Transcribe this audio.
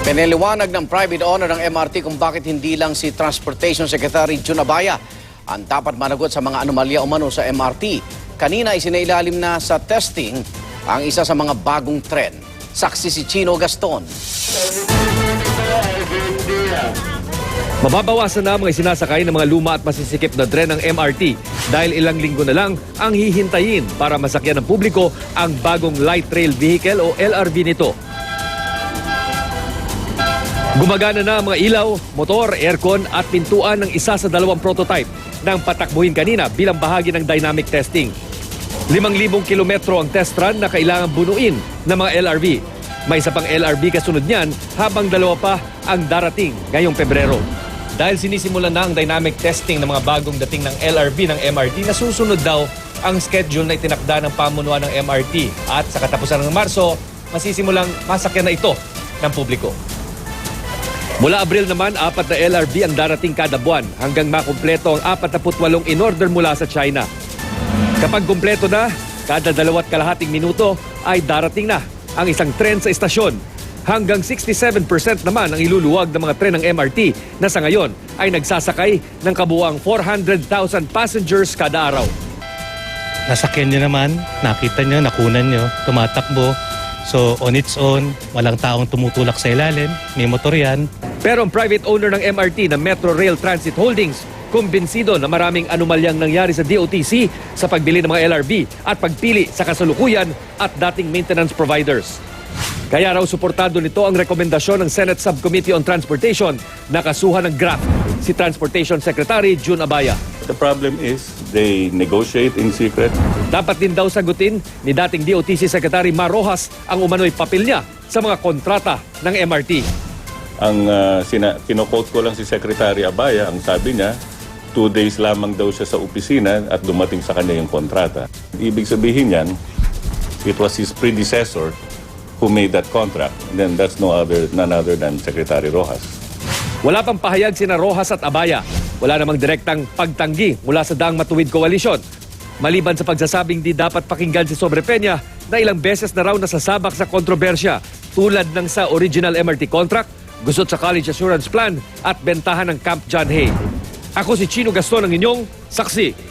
Pinaliwanag ng private owner ng MRT kung bakit hindi lang si Transportation Secretary Jun Abaya ang dapat managot sa mga anomalya umano sa MRT. Kanina isinailalim na sa testing ang isa sa mga bagong tren. Saksi si Chino Gaston. Mababawasan na mga isinasakay ng mga luma at masisikip na tren ng MRT dahil ilang linggo na lang ang hihintayin para masakyan ng publiko ang bagong light rail vehicle o LRV nito. Gumagana na ang mga ilaw, motor, aircon at pintuan ng isa sa dalawang prototype ng patakbuhin kanina bilang bahagi ng dynamic testing. 5,000 kilometro ang test run na kailangan bunuin ng mga LRV. May isa pang LRV kasunod niyan habang dalawa pa ang darating ngayong Pebrero. Dahil sinisimulan na ang dynamic testing ng mga bagong dating ng LRV ng MRT, nasusunod daw ang schedule na itinakda ng pamunuan ng MRT. At sa katapusan ng Marso, masisimulang masakyan na ito ng publiko. Mula Abril naman, 4 na LRV ang darating kada buwan hanggang makumpleto ang 48 in-order mula sa China. Kapag kumpleto na, kada 2.5 minuto ay darating na ang isang tren sa istasyon. Hanggang 67% naman ang iluluwag ng mga tren ng MRT na sa ngayon ay nagsasakay ng kabuuang 400,000 passengers kada araw. Nasakyan nyo naman, nakita nyo, nakunan nyo, tumatakbo. So on its own, walang taong tumutulak sa ilalim, may motor yan. Pero ang private owner ng MRT na Metro Rail Transit Holdings, kumbinsido na maraming anomalyang nangyari sa DOTC sa pagbili ng mga LRV at pagpili sa kasalukuyan at dating maintenance providers. Kaya raw suportado nito ang rekomendasyon ng Senate Subcommittee on Transportation na kasuhan ng graft si Transportation Secretary Jun Abaya. The problem is they negotiate in secret. Dapat din daw sagutin ni dating DOTC Secretary Mar Rojas ang umano'y papel niya sa mga kontrata ng MRT. Ang kino-quote ko lang si Secretary Abaya, ang sabi niya, 2 days lamang daw siya sa opisina at dumating sa kanya yung kontrata. Ibig sabihin yan, it was his predecessor who made that contract. Then that's none other than Secretary Rojas. Wala pang pahayag sina Rojas at Abaya. Wala namang direktang pagtanggi mula sa Daang Matuwid Coalition. Maliban sa pagsasabing di dapat pakinggan si Sobre Peña na ilang beses na raw nasasabak sa kontrobersya tulad ng sa original MRT contract, gusot sa College Assurance Plan at bentahan ng Camp John Hay. Ako si Chino Gaston, ang inyong saksi.